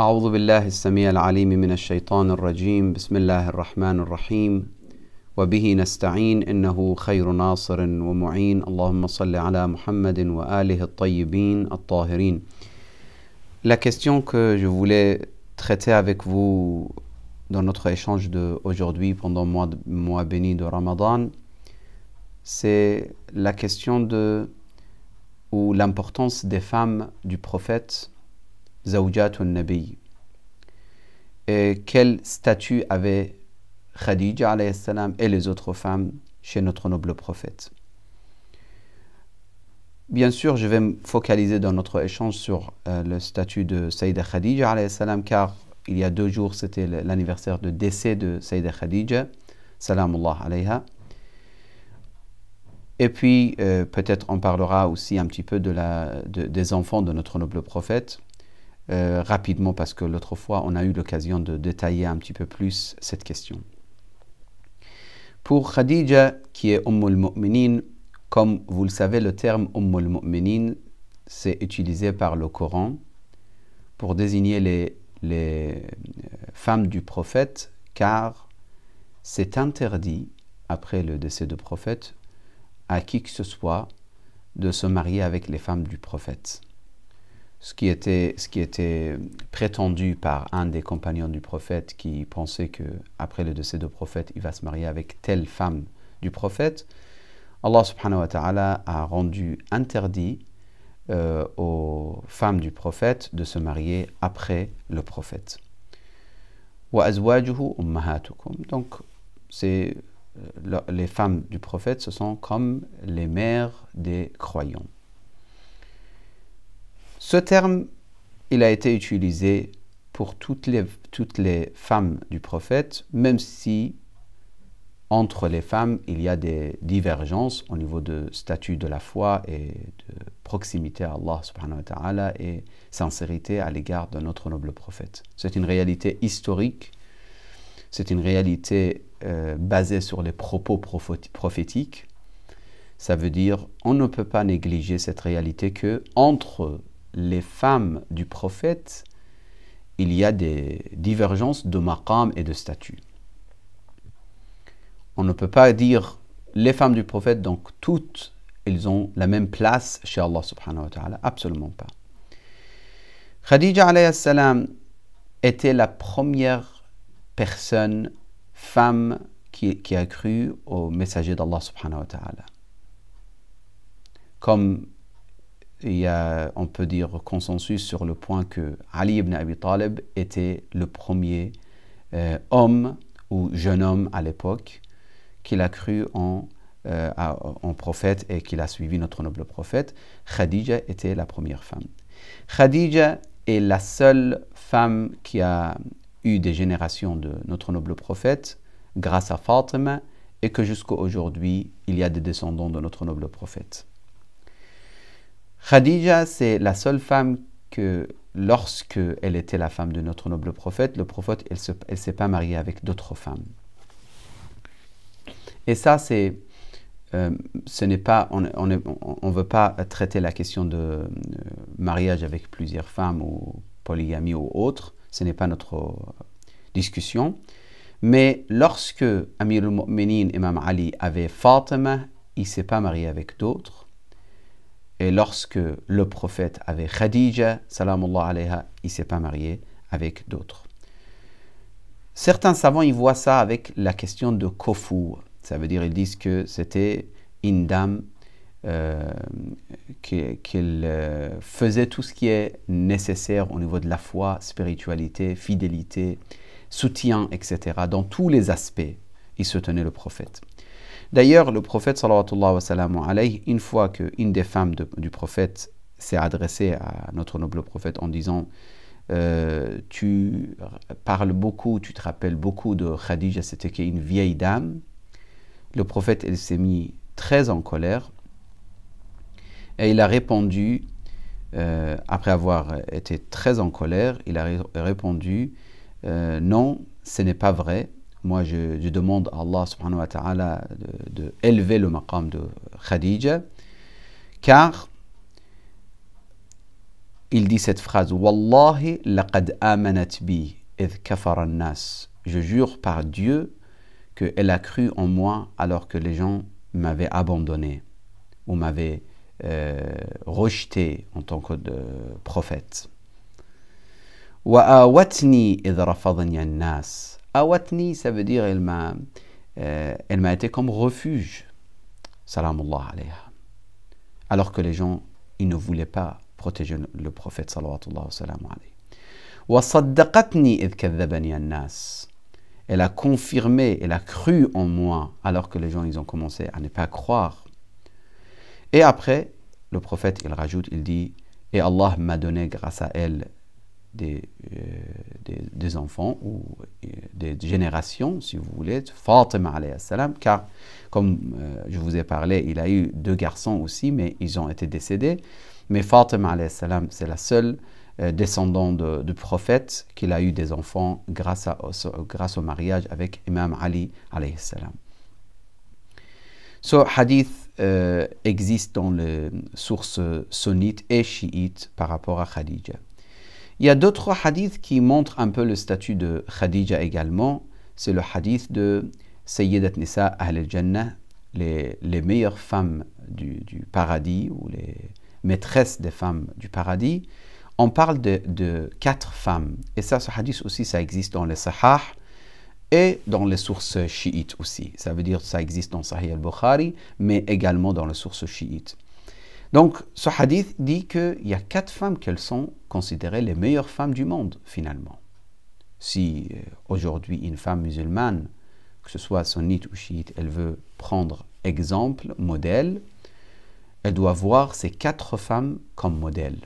أعوذ بالله السميع العليم من الشيطان الرجيم بسم الله الرحمن الرحيم وبه نستعين إنه خير ناصر ومعين اللهم صل على محمد وآله الطيبين الطاهرين. La question que je voulais traiter avec vous dans notre échange d'aujourd'hui pendant le mois béni de Ramadan, c'est la question ou l'importance des femmes du prophète Zawjatun Nabi. Et quel statut avait Khadija alayhi salam et les autres femmes chez notre noble prophète. Bien sûr, je vais me focaliser dans notre échange sur le statut de Sayyida Khadija alayhi salam, car il y a 2 jours, c'était l'anniversaire de décès de Sayyida Khadija, salamullah alayha. Et puis, peut-être on parlera aussi un petit peu des enfants de notre noble prophète, rapidement, parce que l'autre fois, on a eu l'occasion de détailler un petit peu plus cette question. Pour Khadija, qui est Ummul Mu'minin, comme vous le savez, le terme Ummul Mu'minin, c'est utilisé par le Coran pour désigner les femmes du prophète, car c'est interdit, après le décès du prophète, à qui que ce soit de se marier avec les femmes du prophète. Ce qui était prétendu par un des compagnons du prophète qui pensait qu'après le décès du prophète, il va se marier avec telle femme du prophète. Allah subhanahu wa ta'ala a rendu interdit aux femmes du prophète de se marier après le prophète. Wa azwajuhu ummahatukum. Donc, les femmes du prophète, ce sont comme les mères des croyants. Ce terme, il a été utilisé pour toutes les femmes du prophète, même si entre les femmes, il y a des divergences au niveau de statut de la foi et de proximité à Allah subhanahu wa ta'ala et sincérité à l'égard de notre noble prophète. C'est une réalité historique, c'est une réalité basée sur les propos prophétiques. Ça veut dire on ne peut pas négliger cette réalité que entre les femmes du prophète, il y a des divergences de maqam et de statut. On ne peut pas dire les femmes du prophète, donc toutes, elles ont la même place chez Allah subhanahu wa ta'ala. Absolument pas. Khadija alayhi salam était la première femme qui a cru au messager d'Allah subhanahu wa ta'ala. Comme on peut dire consensus sur le point que Ali ibn Abi Talib était le premier homme ou jeune homme à l'époque qu'il a cru en prophète et qu'il a suivi notre noble prophète. Khadija était la première femme. Khadija est la seule femme qui a eu des générations de notre noble prophète grâce à Fatima et que jusqu'à aujourd'hui, il y a des descendants de notre noble prophète. Khadija, c'est la seule femme que, lorsque elle était la femme de notre noble prophète, le prophète, elle ne s'est pas mariée avec d'autres femmes. Et ça, ce n'est pas, on ne veut pas traiter la question de mariage avec plusieurs femmes ou polygamie ou autre. Ce n'est pas notre discussion. Mais lorsque Amir al-Mu'minin, Imam Ali, avait Fatima, il ne s'est pas marié avec d'autres. Et lorsque le prophète avait Khadija, salamullah alayha, il ne s'est pas marié avec d'autres. Certains savants, ils voient ça avec la question de Kofou. Ça veut dire, ils disent que c'était une dame qu'elle faisait tout ce qui est nécessaire au niveau de la foi, spiritualité, fidélité, soutien, etc. Dans tous les aspects, il soutenait le prophète. D'ailleurs, le prophète, sallallahu alayhi, une fois qu'une des femmes du prophète s'est adressée à notre noble prophète en disant tu parles beaucoup, tu te rappelles beaucoup de Khadija, c'était une vieille dame. Le prophète, il s'est mis très en colère et il a répondu, après avoir été très en colère, il a répondu non, ce n'est pas vrai. Moi, je demande à Allah subhanahu wa ta'ala de élever le maqam de Khadija, car il dit cette phrase, Wallahi laqad amanat bi idh kafara an-nas. Je jure par Dieu qu'elle a cru en moi alors que les gens m'avaient abandonné ou m'avaient rejeté en tant que prophète. Wa awatni idh rafadani an-nas. Awatni, ça veut dire elle m'a été comme refuge. Salamullah alayha. Alors que les gens, ils ne voulaient pas protéger le prophète sallallahu alayhi wa saddaqatni idh kadhabani an-nas. Elle a confirmé, elle a cru en moi, alors que les gens, ils ont commencé à ne pas croire. Et après, le prophète, il rajoute, il dit, et Allah m'a donné grâce à elle des enfants ou des générations, si vous voulez, Fatima alayhi salam, car comme je vous ai parlé, il a eu 2 garçons aussi, mais ils ont été décédés. Mais Fatima alayhi salam, c'est la seule descendant du prophète qu'il a eu des enfants grâce au mariage avec Imam Ali alayhi salam. Ce hadith existe dans les sources sunnites et chiites par rapport à Khadija. Il y a d'autres hadiths qui montrent un peu le statut de Khadija également. C'est le hadith de Sayyidat Nisa Ahl al-Jannah, les meilleures femmes du paradis ou les maîtresses des femmes du paradis. On parle de 4 femmes. Et ça, ce hadith aussi, ça existe dans les Sahih et dans les sources chiites aussi. Ça veut dire que ça existe dans Sahih al-Bukhari, mais également dans les sources chiites. Donc, ce hadith dit qu'il y a 4 femmes qu'elles sont considérées les meilleures femmes du monde, finalement. Si aujourd'hui une femme musulmane, que ce soit sunnite ou chiite, elle veut prendre exemple, modèle, elle doit voir ces 4 femmes comme modèle.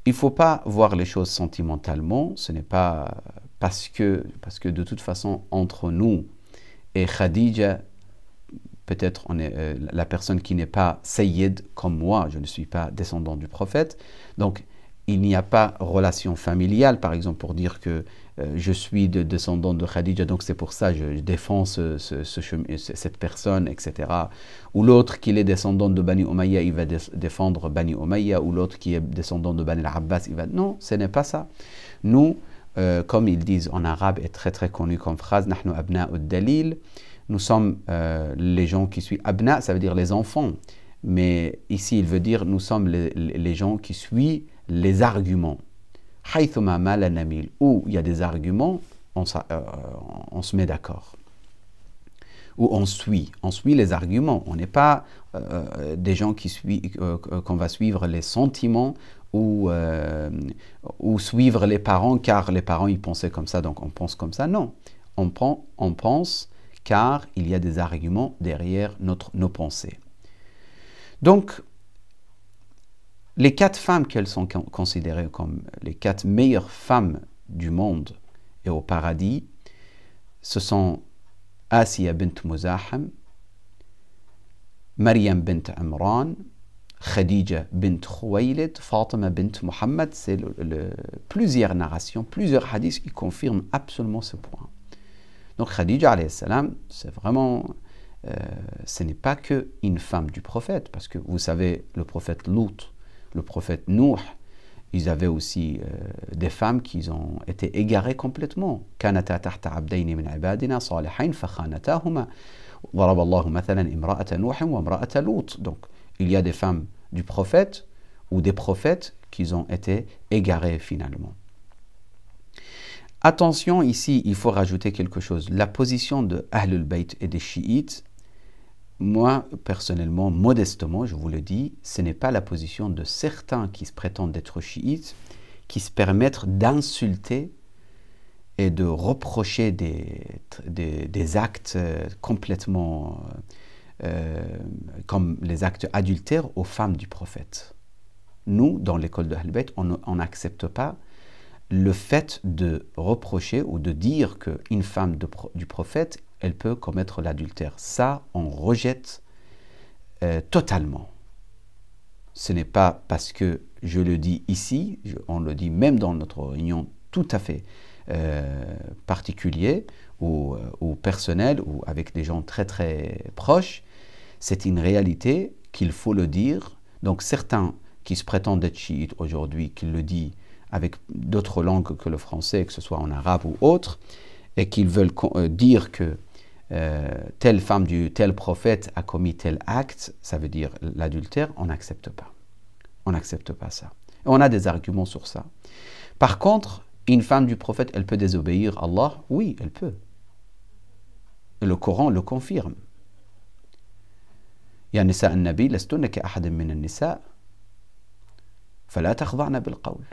Il ne faut pas voir les choses sentimentalement, ce n'est pas parce que de toute façon, entre nous et Khadija, peut-être on est la personne qui n'est pas Sayyid comme moi, je ne suis pas descendant du prophète, donc il n'y a pas relation familiale, par exemple, pour dire que je suis descendant de Khadija, donc c'est pour ça que je défends cette personne, etc. Ou l'autre qui est descendant de Bani Umayya, il va défendre Bani Umayya, ou l'autre qui est descendant de Bani al-Abbas, il va... Non, ce n'est pas ça. Nous, comme ils disent en arabe, est très très connu comme phrase, « Nahnu abna'u dalil », nous sommes les gens qui suivent. Abna, ça veut dire les enfants. Mais ici, il veut dire nous sommes les gens qui suivent les arguments. Haythuma mala namil. Où il y a des arguments, on se met d'accord. Ou on suit les arguments. On n'est pas des gens qu'on va suivre les sentiments ou suivre les parents car les parents ils pensaient comme ça, donc on pense comme ça. Non, on pense car il y a des arguments derrière nos pensées. Donc, les 4 femmes qu'elles sont considérées comme les 4 meilleures femmes du monde et au paradis, ce sont Asiya bint Muzaham, Maryam bint Imran, Khadija bint Khuwaylid, Fatima bint Muhammad. C'est plusieurs narrations, plusieurs hadiths qui confirment absolument ce point. Donc Khadija alayhi salam, c'est vraiment, ce n'est pas qu'une femme du prophète, parce que vous savez, le prophète Lut, le prophète Nuh, ils avaient aussi des femmes qui ont été égarées complètement. كانتا تحت عبدين من عبادنا صالحين فخانتاهما ضرب الله مثلا امرأة نوح وامرأة لوط. Donc il y a des femmes du prophète ou des prophètes qui ont été égarées finalement. Attention, ici, il faut rajouter quelque chose. La position de Ahlul Bayt et des chiites, moi, personnellement, modestement, je vous le dis, ce n'est pas la position de certains qui se prétendent être chiites, qui se permettent d'insulter et de reprocher des actes complètement comme les actes adultères aux femmes du prophète. Nous, dans l'école de Ahlul Bayt, on n'accepte pas le fait de reprocher ou de dire qu'une femme du prophète, elle peut commettre l'adultère. Ça, on rejette totalement. Ce n'est pas parce que je le dis ici, on le dit même dans notre réunion tout à fait particulier ou personnel ou avec des gens très très proches. C'est une réalité qu'il faut le dire Donc certains qui se prétendent être chiites aujourd'hui, qui le disent avec d'autres langues que le français, que ce soit en arabe ou autre, et qu'ils veulent dire que telle femme du tel prophète a commis tel acte, ça veut dire l'adultère, on n'accepte pas. On n'accepte pas ça. Et on a des arguments sur ça. Par contre, une femme du prophète, elle peut désobéir à Allah? Oui, elle peut. Et le Coran le confirme. Ya nisa an-nabi lastunna ka ahadin min an-nisa fala takhda'na bil qawl,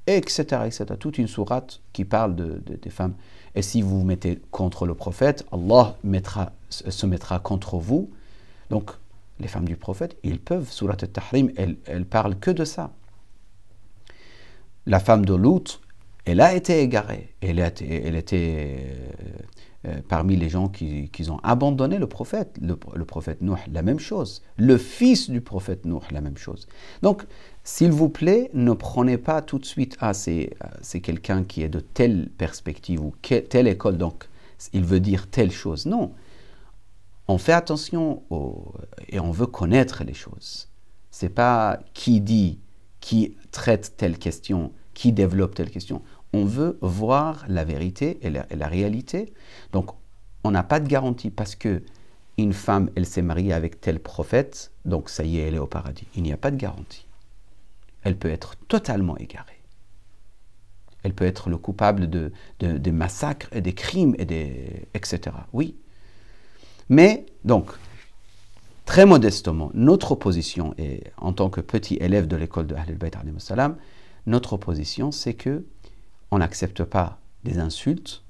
etc., etc. Toute une sourate qui parle des femmes. Et si vous vous mettez contre le prophète, Allah se mettra contre vous. Donc, les femmes du prophète, ils peuvent, sourate al-Tahrim, elle parle que de ça. La femme de Lut, elle a été égarée. Elle était parmi les gens qui ont abandonné le prophète. Le prophète Nuh, la même chose. Le fils du prophète Nuh, la même chose. Donc, s'il vous plaît, ne prenez pas tout de suite, c'est quelqu'un qui est de telle perspective ou telle école, donc il veut dire telle chose. Non. On fait attention et on veut connaître les choses. Ce n'est pas qui dit, qui traite telle question, qui développe telle question. On veut voir la vérité et la réalité. Donc, on n'a pas de garantie parce que une femme, elle s'est mariée avec tel prophète, donc ça y est, elle est au paradis. Il n'y a pas de garantie. Elle peut être totalement égarée. Elle peut être le coupable de massacres et des crimes, etc. Oui. Mais, donc, très modestement, notre position, et en tant que petit élève de l'école de Ahl al-Bayt, notre position, c'est que on n'accepte pas des insultes,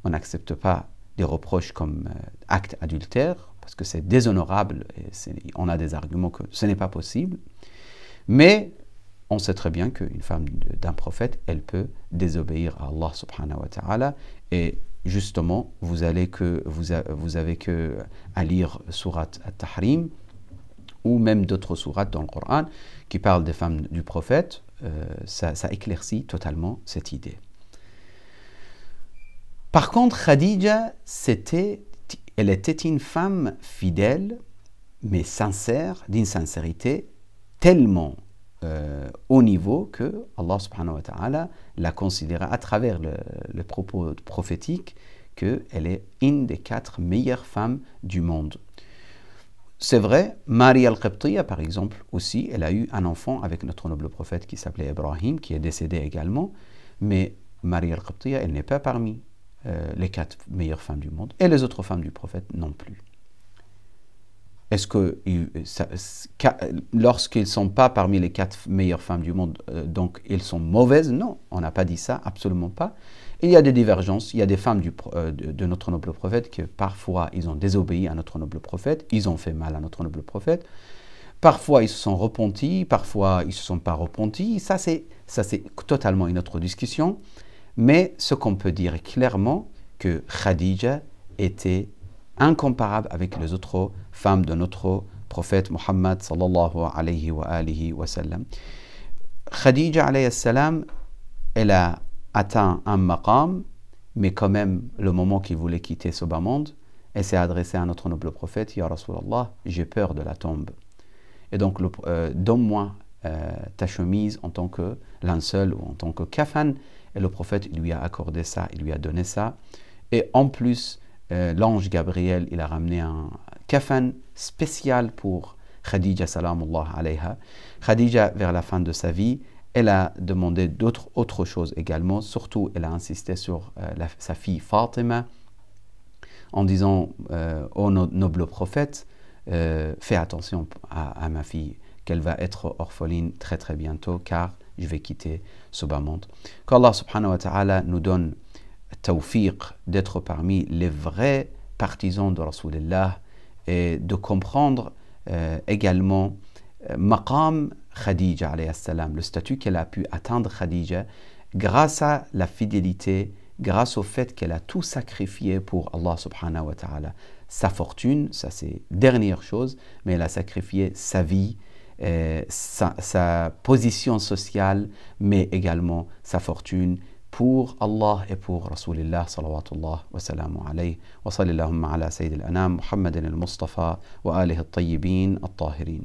on n'accepte pas des reproches comme acte adultère, parce que c'est déshonorable, et on a des arguments que ce n'est pas possible. Mais on sait très bien qu'une femme d'un prophète, elle peut désobéir à Allah subhanahu wa ta'ala. Et justement, vous avez que à lire Surat al-Tahrim, ou même d'autres sourates dans le Coran qui parlent des femmes du prophète, ça éclaircit totalement cette idée. Par contre, Khadija, elle était une femme fidèle, mais sincère, d'une sincérité tellement haut niveau que Allah subhanahu wa ta'ala l'a considérée à travers le propos prophétique qu'elle est une des 4 meilleures femmes du monde. C'est vrai, Marie al-Qibtiyya, par exemple, aussi, elle a eu un enfant avec notre noble prophète qui s'appelait Ibrahim, qui est décédé également, mais Marie al-Qibtiyya, elle n'est pas parmi les 4 meilleures femmes du monde, et les autres femmes du prophète non plus. Est-ce que lorsqu'ils ne sont pas parmi les 4 meilleures femmes du monde, donc ils sont mauvaises? Non, on n'a pas dit ça, absolument pas. Il y a des divergences, il y a des femmes de notre noble prophète que parfois ils ont désobéi à notre noble prophète, ils ont fait mal à notre noble prophète, parfois ils se sont repentis, parfois ils ne se sont pas repentis, ça c'est totalement une autre discussion, mais ce qu'on peut dire clairement, que Khadija était incomparable avec les autres femmes de notre prophète Muhammad sallallahu alayhi wa alihi wa sallam. Khadija alayhi salam, elle a atteint un maqam, mais quand même, le moment qu'il voulait quitter ce bas monde, elle s'est adressée à notre noble prophète, Ya Rasulallah, j'ai peur de la tombe. Et donc, donne-moi ta chemise en tant que linceul ou en tant que kafan. Et le prophète lui a accordé ça, il lui a donné ça. Et en plus, l'ange Gabriel, il a ramené un kafan spécial pour Khadija salamullah alayha. Khadija, vers la fin de sa vie, elle a demandé autres choses également. Surtout, elle a insisté sur sa fille Fatima en disant ô noble prophète, fais attention à ma fille, qu'elle va être orpheline très très bientôt, car je vais quitter ce bas monde. Qu'Allah subhanahu wa ta'ala nous donne tawfiq d'être parmi les vrais partisans de Rasulullah et de comprendre également maqam Khadija alayhi salam, le statut qu'elle a pu atteindre Khadija grâce à la fidélité, grâce au fait qu'elle a tout sacrifié pour Allah subhanahu wa ta'ala. Sa fortune, ça c'est dernière chose, mais elle a sacrifié sa vie, sa position sociale, mais également sa fortune pour Allah et pour Rasulullah salawatullah wa salamu alayhi wa sallallahu ala sayyidil anam Muhammadin al-Mustafa wa alihi al-tayyibin al-tahirin.